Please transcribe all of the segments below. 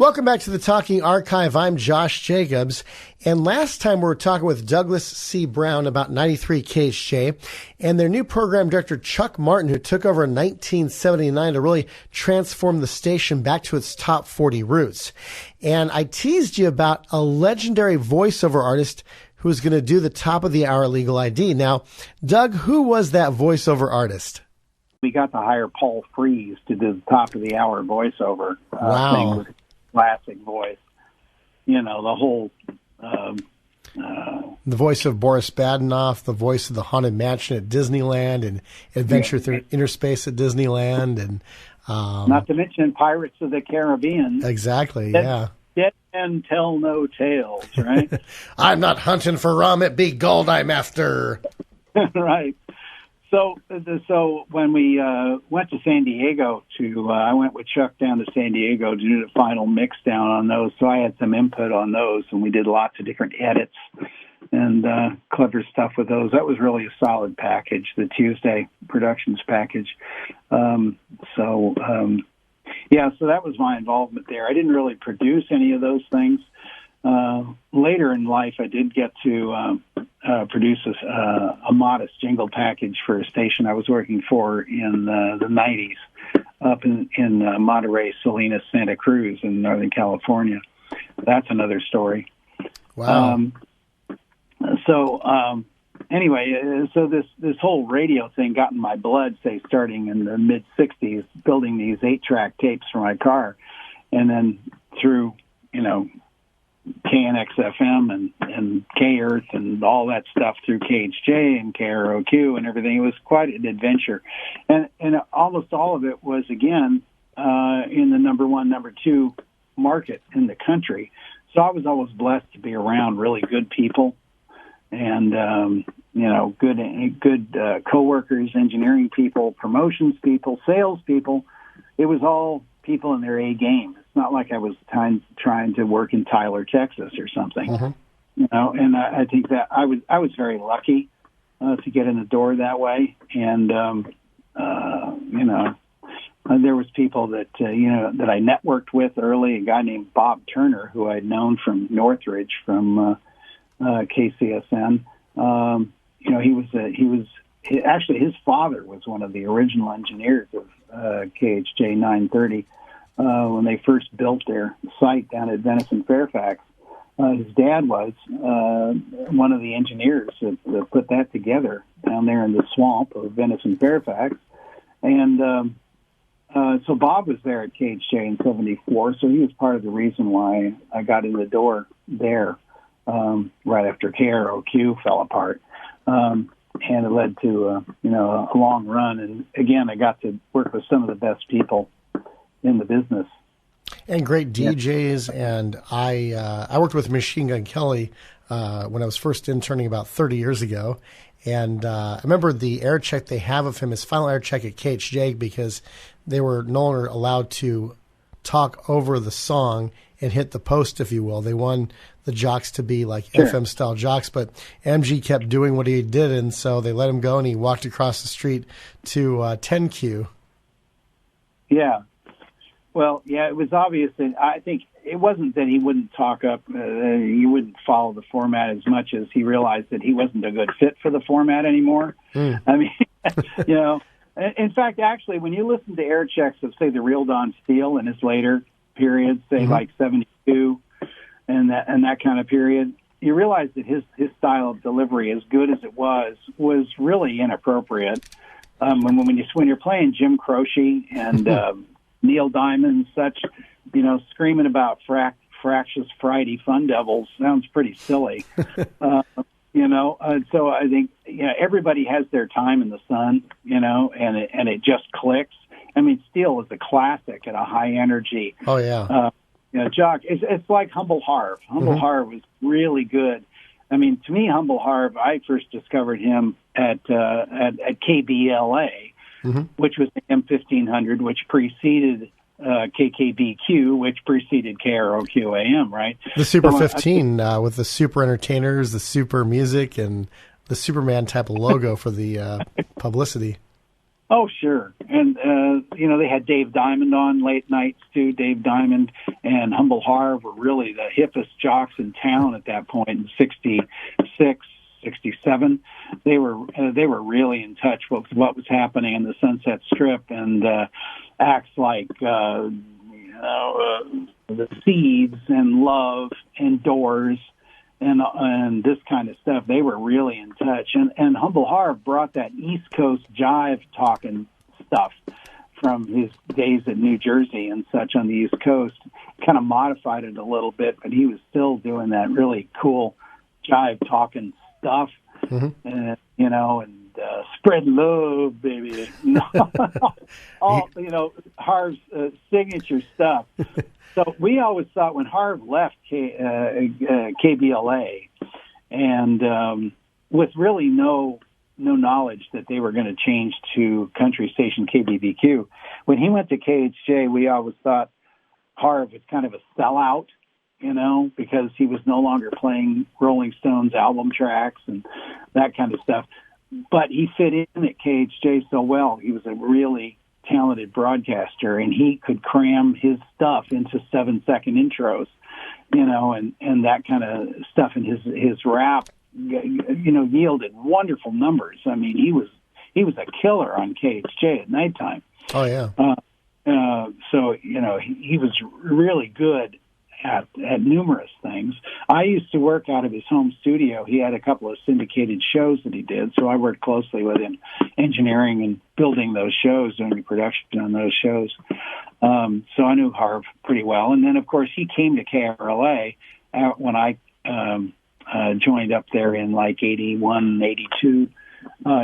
Welcome back to the Talking Archive. I'm Josh Jacobs. And last time we were talking with Douglas C. Brown about 93 KHJ and their new program director, Chuck Martin, who took over in 1979 to really transform the station back to its top 40 roots. And I teased you about a legendary voiceover artist who was going to do the top of the hour legal ID. Now, Doug, who was that voiceover artist? We got to hire Paul Frees to do the top of the hour voiceover. Wow. Thing with classic voice. You know, the whole... the voice of Boris Badenoff, the voice of the Haunted Mansion at Disneyland, and Adventure Through Interspace at Disneyland, and not to mention Pirates of the Caribbean. Exactly, Dead men tell no tales, right? I'm not hunting for rum; it be gold I'm after. Right. So when we went to San Diego I went with Chuck down to San Diego to do the final mix down on those. So I had some input on those, and we did lots of different edits and clever stuff with those. That was really a solid package, the Tuesday Productions package. So that was my involvement there. I didn't really produce any of those things. Later in life, I did get to produce a modest jingle package for a station I was working for in the 90s up in Monterey, Salinas, Santa Cruz in Northern California. That's another story. Wow. Anyway, so this whole radio thing got in my blood, say, starting in the mid-'60s, building these 8-track tapes for my car. And then through, KNX-FM and K-Earth and all that stuff through KHJ and KROQ and everything. It was quite an adventure. And almost all of it was, again, in the number 1, number 2 market in the country. So I was always blessed to be around really good people and, good coworkers, engineering people, promotions people, sales people. It was all people in their A game. It's not like I was trying to work in Tyler, Texas or something, and I think that I was very lucky to get in the door that way. And, there was people that I networked with early, a guy named Bob Turner, who I'd known from Northridge from KCSN. Actually his father was one of the original engineers of KHJ 930 when they first built their site down at Venice and Fairfax. His dad was one of the engineers that put that together down there in the swamp of Venice and Fairfax. And so Bob was there at KHJ in 74, so he was part of the reason why I got in the door there right after KROQ fell apart. And it led to a long run. And again, I got to work with some of the best people in the business. And great DJs. Yeah. And I worked with Machine Gun Kelly when I was first interning about 30 years ago. And I remember the air check they have of him, his final air check at KHJ, because they were no longer allowed to talk over the song and hit the post, if you will. They want the jocks to be like FM-style jocks, but MG kept doing what he did, and so they let him go, and he walked across the street to 10Q. Yeah. Well, yeah, it was obvious that I think it wasn't that he wouldn't talk up, he wouldn't follow the format as much as he realized that he wasn't a good fit for the format anymore. I mean, in fact, actually, when you listen to air checks of, say, the real Don Steele in his later periods, say like 72 and that kind of period, you realize that his style of delivery, as good as it was really inappropriate. When you're playing Jim Croce and Neil Diamond and such, screaming about fractious Friday fun devils sounds pretty silly. So I think everybody has their time in the sun, and it just clicks. I mean, Steele is a classic at a high energy. Oh yeah. Jock, it's like Humble Harve. Humble Harve was really good. I mean, to me, Humble Harve, I first discovered him at KBLA, which was the M1500, which preceded KKBQ, which preceded KROQ AM, right? The Super 15 with the super entertainers, the super music, and the Superman type of logo for the publicity. Oh, sure. And, they had Dave Diamond on late nights, too. Dave Diamond and Humble Harve were really the hippest jocks in town at that point in 66, 67. They were really in touch with what was happening in the Sunset Strip, and acts like, the Seeds and Love and Doors and this kind of stuff. They were really in touch. And Humble Harve brought that East Coast jive talking stuff from his days at New Jersey and such on the East Coast, kind of modified it a little bit, but he was still doing that really cool jive talking stuff, and spread love, baby. All, Harve's signature stuff. So we always thought when Harve left KBLA, and with really no knowledge that they were going to change to country station KBBQ, when he went to KHJ, we always thought Harve was kind of a sellout, because he was no longer playing Rolling Stones album tracks and that kind of stuff. But he fit in at KHJ so well. He was a really talented broadcaster, and he could cram his stuff into 7-second intros, and that kind of stuff. And his rap, yielded wonderful numbers. I mean, he was a killer on KHJ at nighttime. Oh yeah. So he was really good at numerous things. I used to work out of his home studio. He had a couple of syndicated shows that he did, so I worked closely with him, engineering and building those shows, doing the production on those shows. So I knew Harve pretty well. And then, of course, he came to KRLA when I joined up there in like 81, 82.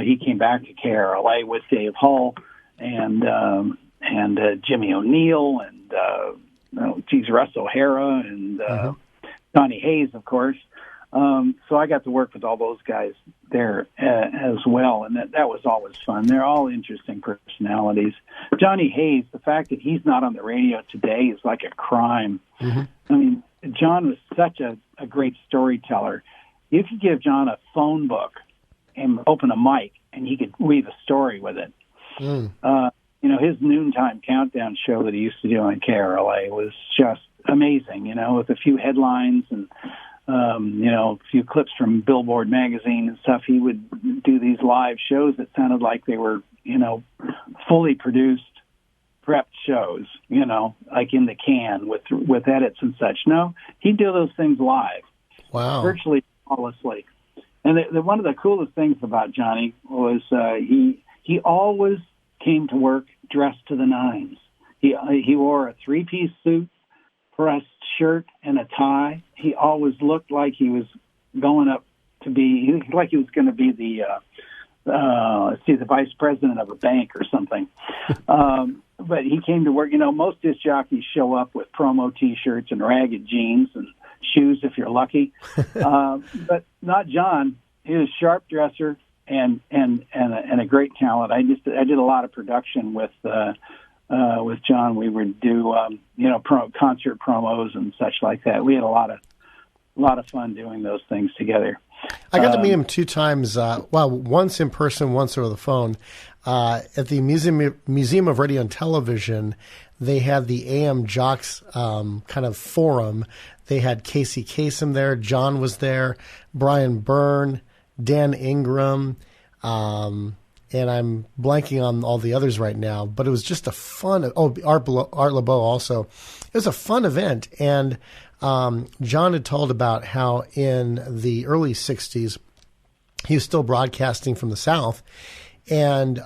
He came back to KRLA with Dave Hull and Jimmy O'Neill and Russ O'Hara and Donnie Hayes, of course. So I got to work with all those guys there as well, and that was always fun. They're all interesting personalities. Johnny Hayes, the fact that he's not on the radio today is like a crime. I mean, John was such a great storyteller. You could give John a phone book and open a mic, and he could weave a story with it. His noontime countdown show that he used to do on KRLA was just amazing, with a few headlines and, a few clips from Billboard magazine and stuff. He would do these live shows that sounded like they were, fully produced, prepped shows, like in the can with edits and such. No, he'd do those things live. Wow. Virtually flawlessly. And one of the coolest things about Johnny was he always came to work dressed to the nines. He wore a 3-piece suit, pressed shirt, and a tie. He always looked like he was going up to be, like he was going to be the vice president of a bank or something. But he came to work. Most disc jockeys show up with promo T-shirts and ragged jeans and shoes if you're lucky. But not John. He was a sharp dresser and a great talent. I did a lot of production with John. We would do concert promos and such like that. We had a lot of fun doing those things together. I got to meet him 2 times. Once in person, once over the phone. At the Museum of Radio and Television, they had the AM Jocks kind of forum. They had Casey Kasem there. John was there. Brian Byrne, Dan Ingram, and I'm blanking on all the others right now. But it was just a fun. Art LeBeau also. It was a fun event, and John had told about how in the early '60s he was still broadcasting from the South. And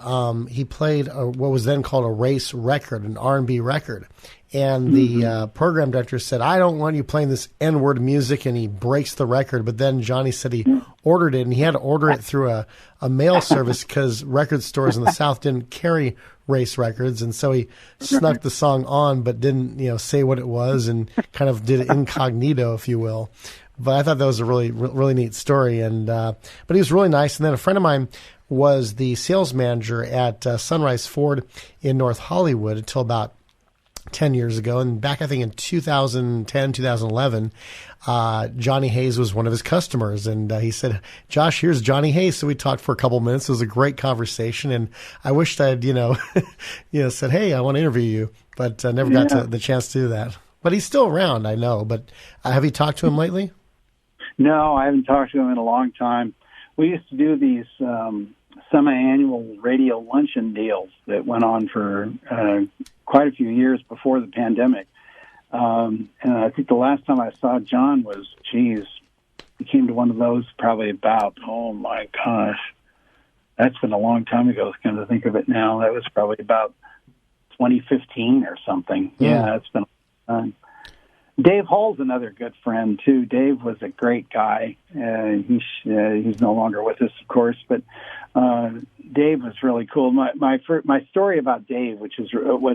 he played what was then called a race record, an R&B record. And the program director said, "I don't want you playing this N-word music," and he breaks the record. But then Johnny said he ordered it, and he had to order it through a mail service because record stores in the South didn't carry race records. And so he snuck the song on but didn't say what it was and kind of did it incognito, if you will. But I thought that was a really, really neat story. And but he was really nice. And then a friend of mine was the sales manager at Sunrise Ford in North Hollywood until about 10 years ago. And back, I think, in 2010, 2011, Johnny Hayes was one of his customers. And he said, Josh, here's Johnny Hayes. So we talked for a couple minutes. It was a great conversation. And I wished I'd, said, hey, I want to interview you, but never got the chance to do that. But he's still around, I know. But have you talked to him lately? No, I haven't talked to him in a long time. We used to do these semi-annual radio luncheon deals that went on for quite a few years before the pandemic. And I think the last time I saw John was, he came to one of those probably about, oh my gosh, that's been a long time ago, come to think of it now. That was probably about 2015 or something. Yeah, it's been a long time. Dave Hull's another good friend, too. Dave was a great guy. He's no longer with us, of course, but Dave was really cool. My story about Dave, which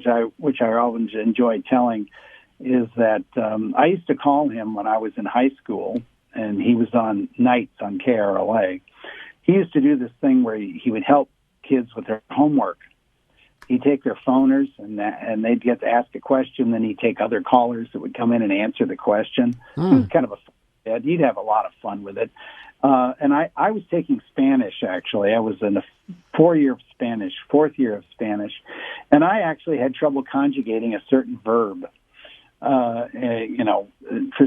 I always enjoy telling, is that I used to call him when I was in high school, and he was on nights on KRLA. He used to do this thing where he would help kids with their homework. He'd take their phoners, and they'd get to ask a question. Then he'd take other callers that would come in and answer the question. It was kind of a fun bit. He'd have a lot of fun with it. And I was taking Spanish, actually. I was in the fourth year of Spanish. And I actually had trouble conjugating a certain verb. For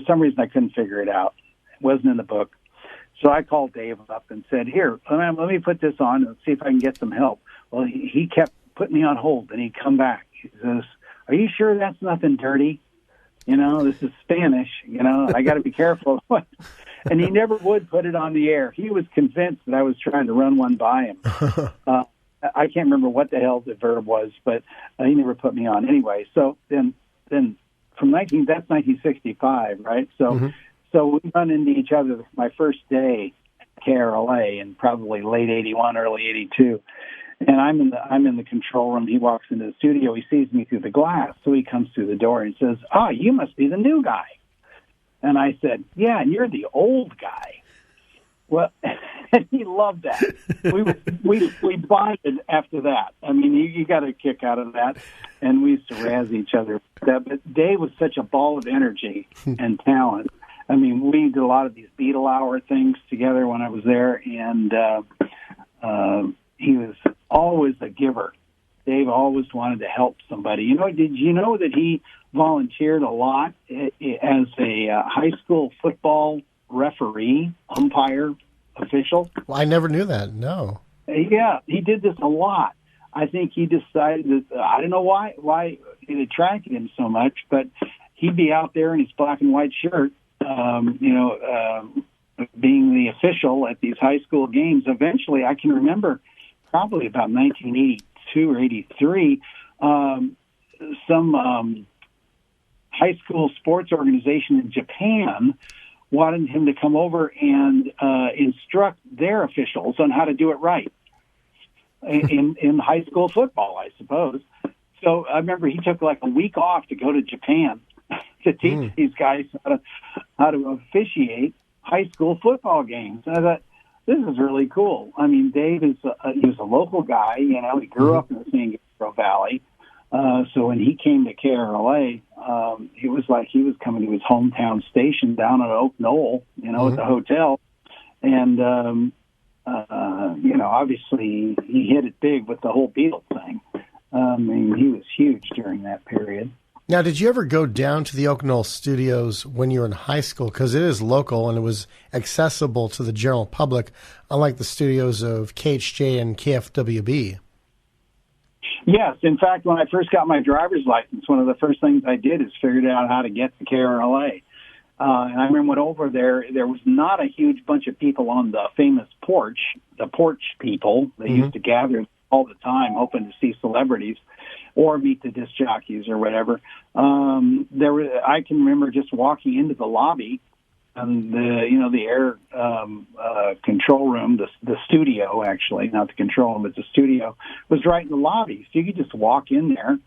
some reason I couldn't figure it out. It wasn't in the book. So I called Dave up and said, here, let me put this on and see if I can get some help. Well, he kept putting me on hold, and he'd come back. He says, are you sure that's nothing dirty? This is Spanish. I got to be careful. And he never would put it on the air. He was convinced that I was trying to run one by him. I can't remember what the hell the verb was, but he never put me on anyway. So then from that's 1965, right? So so we run into each other my first day at KRLA in probably late 81, early 82. And I'm in the control room. He walks into the studio. He sees me through the glass. So he comes through the door and says, oh, you must be the new guy. And I said, yeah, and you're the old guy. Well, and he loved that. We bonded after that. I mean, you got a kick out of that. And we used to razz each other. But Dave was such a ball of energy and talent. I mean, we did a lot of these Beatle Hour things together when I was there. And he was always a giver. Dave always wanted to help somebody. Did you know that he volunteered a lot as a high school football referee, umpire, official? Well, I never knew that, no. Yeah, he did this a lot. I think he decided that, I don't know why it attracted him so much, but he'd be out there in his black and white shirt, being the official at these high school games. Eventually, I can remember probably about 1982 or 83, some high school sports organization in Japan wanted him to come over and instruct their officials on how to do it right in high school football, I suppose. So I remember he took like a week off to go to Japan to teach these guys how to officiate high school football games. And I thought, this is really cool. I mean, Dave he was a local guy. He grew up in the San Gabriel Valley. So when he came to KRLA, it was like he was coming to his hometown station down at Oak Knoll, at the hotel. And, obviously he hit it big with the whole Beatles thing. I mean, he was huge during that period. Now, did you ever go down to the Oak Knoll studios when you were in high school? Because it is local and it was accessible to the general public, unlike the studios of KHJ and KFWB. Yes. In fact, when I first got my driver's license, one of the first things I did is figured out how to get to KRLA. And I remember went over there. There was not a huge bunch of people on the famous porch, the porch people. They used to gather all the time, hoping to see celebrities or meet the disc jockeys or whatever. I can remember just walking into the lobby and the air control room, the studio actually, not the control room, but the studio was right in the lobby. So you could just walk in there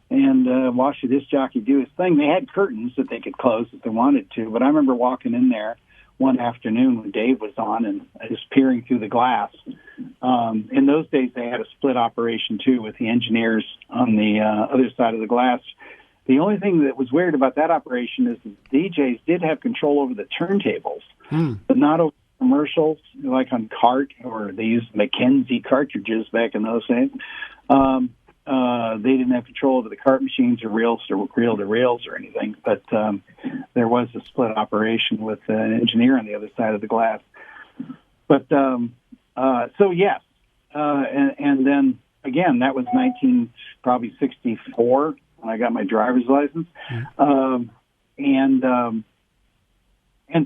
and watch the disc jockey do his thing. They had curtains that they could close if they wanted to, but I remember walking in there one afternoon when Dave was on and just peering through the glass. In those days, they had a split operation, too, with the engineers on the other side of the glass The only thing that was weird about that operation is the DJs did have control over the turntables, but not over commercials, like on CART, or they used Mackenzie cartridges back in those days. They didn't have control over the CART machines or reel-to-reels or anything, but there was a split operation with an engineer on the other side of the glass. But so yes, and then again, that was 1964 when I got my driver's license, and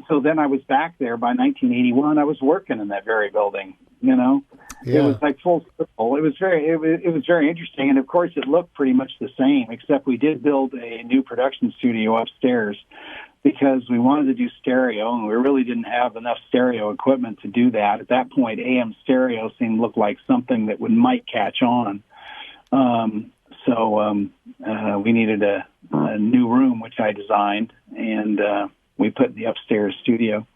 so then I was back there by 1981. I was working in that very building. You know, It was like full circle. It was very interesting, and of course, it looked pretty much the same, except we did build a new production studio upstairs because we wanted to do stereo, and we really didn't have enough stereo equipment to do that. At that point, AM stereo seemed to look like something that might catch on. So we needed a new room, which I designed, and we put in the upstairs studio.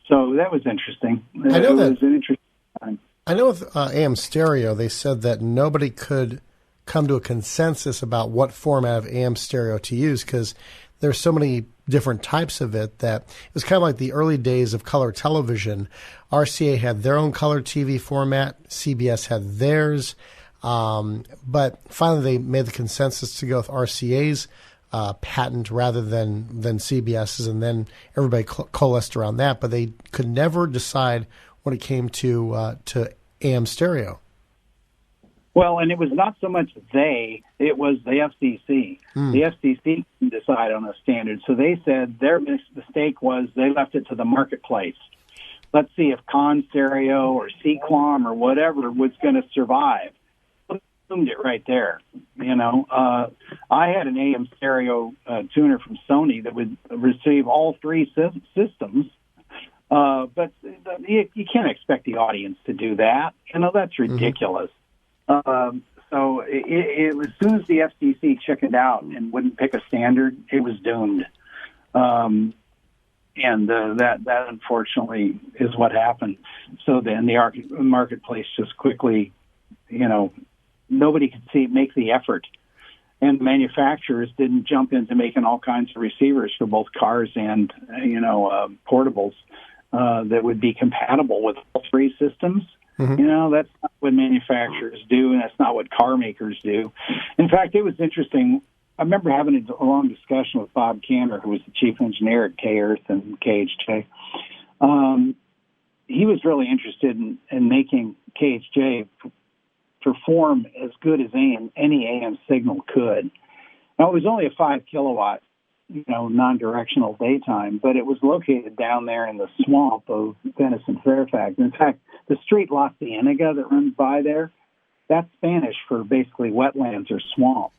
So that was interesting. I know it was an interesting time. I know with AM stereo, they said that nobody could come to a consensus about what format of AM stereo to use because there's so many different types of it that it was kind of like the early days of color television. RCA had their own color TV format. CBS had theirs. But finally, they made the consensus to go with RCA's patent rather than CBS's, and then everybody coalesced around that. But they could never decide when it came to AM stereo. Well, and it was not so much it was the FCC. The FCC can decide on a standard. So they said their mistake was they left it to the marketplace. Let's see if Con Stereo or Sequam or whatever was going to survive. Assumed it right there. You know, I had an AM stereo tuner from Sony that would receive all three systems. But you can't expect the audience to do that. You know, that's ridiculous. So as soon as the FCC chickened out and wouldn't pick a standard, it was doomed. And that unfortunately is what happened. So then the marketplace just quickly, you know, nobody could make the effort. And manufacturers didn't jump into making all kinds of receivers for both cars and, portables that would be compatible with all three systems. You know, that's not what manufacturers do, and that's not what car makers do. In fact, it was interesting. I remember having a long discussion with Bob Cantor, who was the chief engineer at K-Earth and KHJ. He was really interested in making KHJ perform as good as any AM signal could. Now, it was only a 5 kilowatt, non-directional daytime, but it was located down there in the swamp of Venice and Fairfax. In fact, the street La Cienega that runs by there, that's Spanish for basically wetlands or swamp.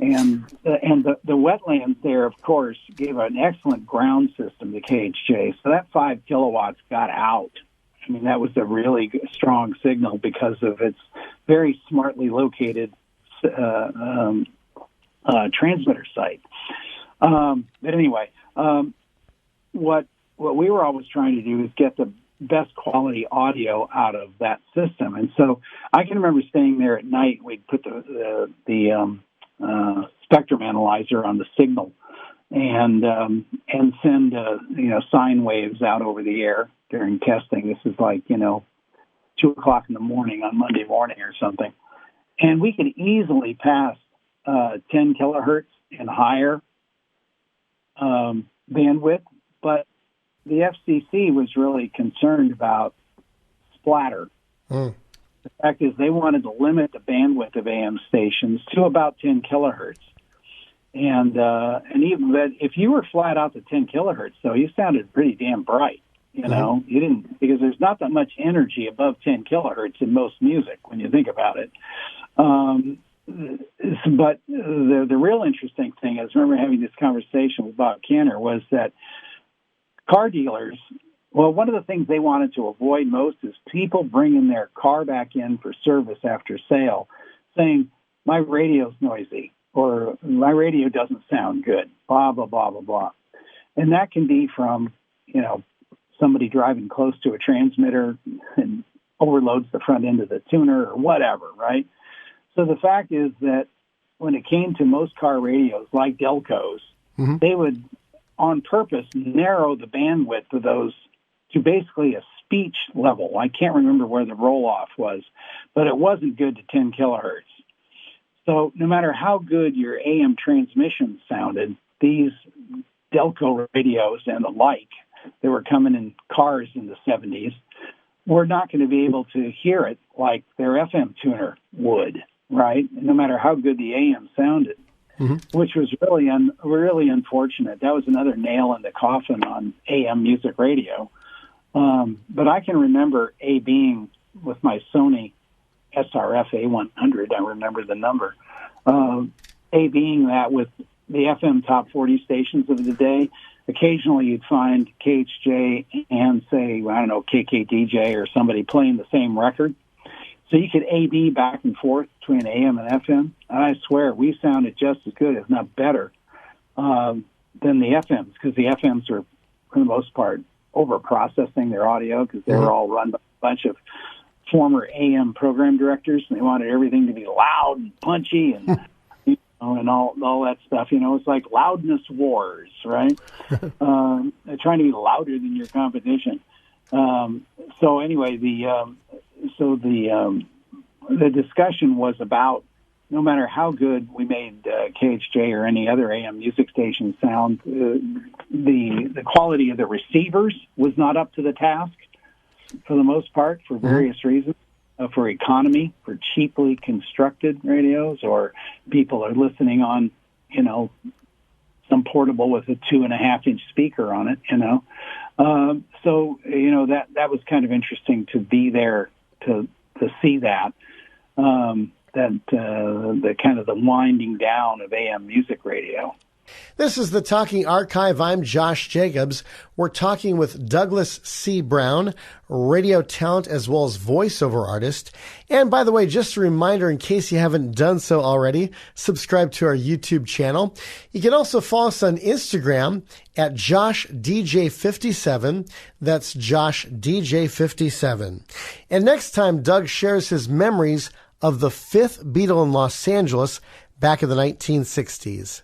and the wetlands there, of course, gave an excellent ground system to KHJ. So that 5 kilowatts got out. I mean, that was a really strong signal because of its very smartly located transmitter site. But anyway, what we were always trying to do is get the best quality audio out of that system. And so I can remember staying there at night. We'd put the spectrum analyzer on the signal and send sine waves out over the air during testing. This is like 2:00 in the morning on Monday morning or something, and we could easily pass 10 kilohertz and higher bandwidth, but the FCC was really concerned about splatter. The fact is they wanted to limit the bandwidth of AM stations to about 10 kilohertz. And even but if you were flat out to 10 kilohertz, though, you sounded pretty damn bright. You didn't, because there's not that much energy above 10 kilohertz in most music when you think about it. But the real interesting thing is, I remember having this conversation with Bob Cantor, was that car dealers, well, one of the things they wanted to avoid most is people bringing their car back in for service after sale saying, my radio's noisy, or my radio doesn't sound good, blah, blah, blah, blah, blah. And that can be from, somebody driving close to a transmitter and overloads the front end of the tuner or whatever, right? So the fact is that when it came to most car radios, like Delco's, they would, on purpose, narrow the bandwidth of those to basically a speech level. I can't remember where the roll-off was, but it wasn't good to 10 kilohertz. So no matter how good your AM transmission sounded, these Delco radios and the like that were coming in cars in the 70s were not going to be able to hear it like their FM tuner would, right? No matter how good the AM sounded, which was really unfortunate. That was another nail in the coffin on AM music radio. But I can remember being with my Sony SRF A100, I remember the number, being that with the FM top 40 stations of the day, occasionally you'd find KHJ and say, I don't know, KKDJ or somebody playing the same record. So you could AB back and forth between AM and FM. And I swear, we sounded just as good, if not better, than the FMs, because the FMs are, for the most part, over-processing their audio because they were all run by a bunch of former AM program directors, and they wanted everything to be loud and punchy and and all that stuff. It's like loudness wars, right? Trying to be louder than your competition. So anyway, the discussion was about, no matter how good we made KHJ or any other AM music station sound, the quality of the receivers was not up to the task for the most part, for various reasons. For economy, for cheaply constructed radios, or people are listening on, some portable with a 2.5-inch speaker on it, So, that was kind of interesting to be there to see that, the kind of the winding down of AM music radio. This is the Talking Archive. I'm Josh Jacobs. We're talking with Douglas C. Brown, radio talent as well as voiceover artist. And by the way, just a reminder, in case you haven't done so already, subscribe to our YouTube channel. You can also follow us on Instagram at JoshDJ57. That's JoshDJ57. And next time, Doug shares his memories of the fifth Beatle in Los Angeles back in the 1960s.